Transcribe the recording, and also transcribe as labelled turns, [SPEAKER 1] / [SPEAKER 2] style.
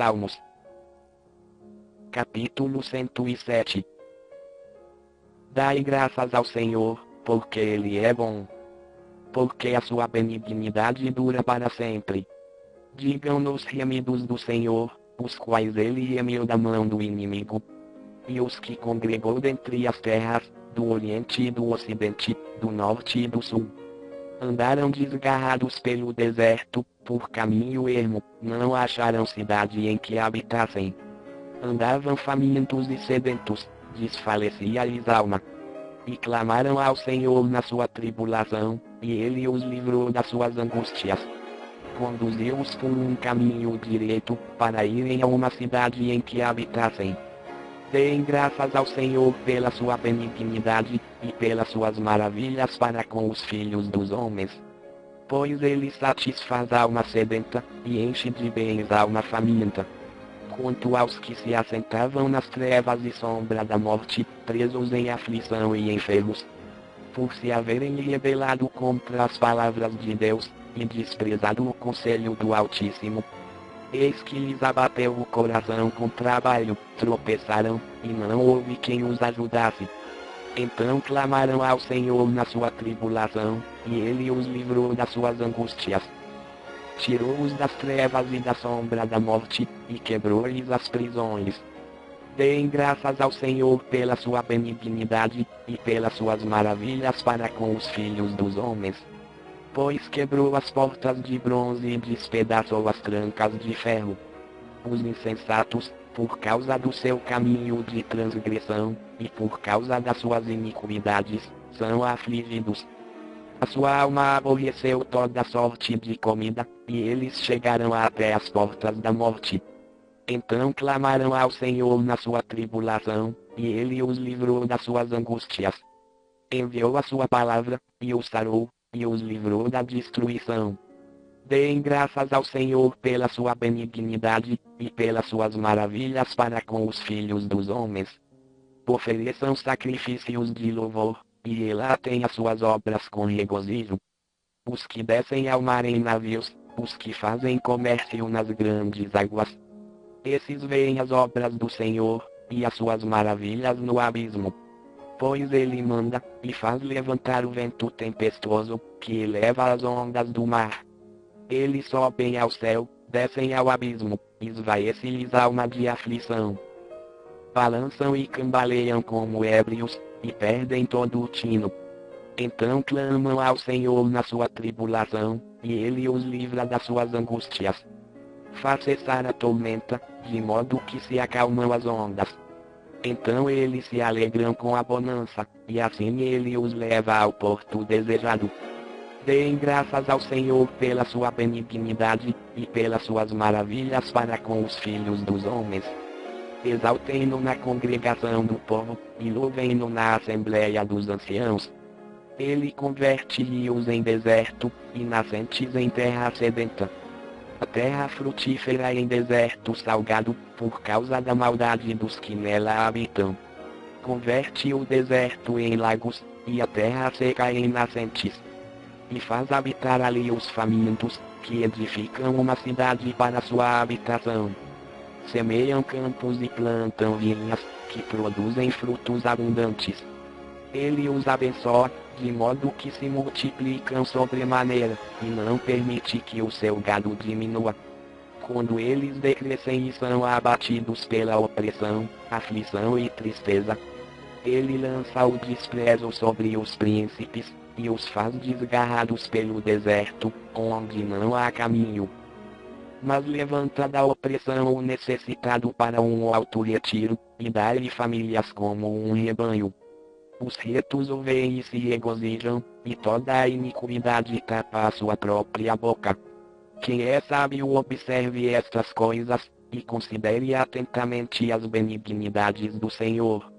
[SPEAKER 1] Salmos. Capítulo 107. Dai graças ao Senhor, porque Ele é bom. Porque a sua benignidade dura para sempre. Digam-nos remidos do Senhor, os quais Ele remiu da mão do inimigo. E os que congregou dentre as terras, do Oriente e do Ocidente, do Norte e do Sul. Andaram desgarrados pelo deserto, por caminho ermo, não acharam cidade em que habitassem. Andavam famintos e sedentos, desfalecia-lhes a alma. E clamaram ao Senhor na sua tribulação, e Ele os livrou das suas angústias. Conduziu-os por um caminho direito, para irem a uma cidade em que habitassem. Deem graças ao Senhor pela sua benignidade, e pelas suas maravilhas para com os filhos dos homens. Pois Ele satisfaz a alma sedenta, e enche de bens a alma faminta. Quanto aos que se assentavam nas trevas e sombra da morte, presos em aflição e enfermos, por se haverem rebelado contra as palavras de Deus, e desprezado o conselho do Altíssimo, eis que lhes abateu o coração com trabalho, tropeçaram, e não houve quem os ajudasse. Então clamaram ao Senhor na sua tribulação, e Ele os livrou das suas angústias. Tirou-os das trevas e da sombra da morte, e quebrou-lhes as prisões. Deem graças ao Senhor pela sua benignidade, e pelas suas maravilhas para com os filhos dos homens. Pois quebrou as portas de bronze e despedaçou as trancas de ferro. Os insensatos, por causa do seu caminho de transgressão, e por causa das suas iniquidades, são afligidos. A sua alma aborreceu toda sorte de comida, e eles chegaram até as portas da morte. Então clamaram ao Senhor na sua tribulação, e Ele os livrou das suas angústias. Enviou a sua palavra, e os sarou, e os livrou da destruição. Deem graças ao Senhor pela sua benignidade, e pelas suas maravilhas para com os filhos dos homens. Ofereçam sacrifícios de louvor, e relatem as suas obras com regozijo. Os que descem ao mar em navios, os que fazem comércio nas grandes águas. Esses veem as obras do Senhor, e as suas maravilhas no abismo. Pois Ele manda, e faz levantar o vento tempestuoso, que eleva as ondas do mar. Eles sobem ao céu, descem ao abismo, esvaece-lhes a alma de aflição. Balançam e cambaleiam como ébrios, e perdem todo o tino. Então clamam ao Senhor na sua tribulação, e Ele os livra das suas angústias. Faz cessar a tormenta, de modo que se acalmam as ondas. Então eles se alegram com a bonança, e assim Ele os leva ao porto desejado. Deem graças ao Senhor pela sua benignidade, e pelas suas maravilhas para com os filhos dos homens. Exaltem-no na congregação do povo, e louvem-no na assembleia dos anciãos. Ele converte rios em deserto, e nascentes em terra sedenta. A terra frutífera em deserto salgado, por causa da maldade dos que nela habitam. Converte o deserto em lagos, e a terra seca em nascentes. E faz habitar ali os famintos, que edificam uma cidade para sua habitação. Semeiam campos e plantam vinhas, que produzem frutos abundantes. Ele os abençoa, de modo que se multiplicam sobremaneira, e não permite que o seu gado diminua. Quando eles decrescem e são abatidos pela opressão, aflição e tristeza, Ele lança o desprezo sobre os príncipes, e os faz desgarrados pelo deserto, onde não há caminho. Mas levanta da opressão o necessitado para um alto retiro, e dá-lhe famílias como um rebanho. Os retos o veem e se regozijam, e toda a iniquidade tapa a sua própria boca. Quem é sábio observe estas coisas, e considere atentamente as benignidades do Senhor.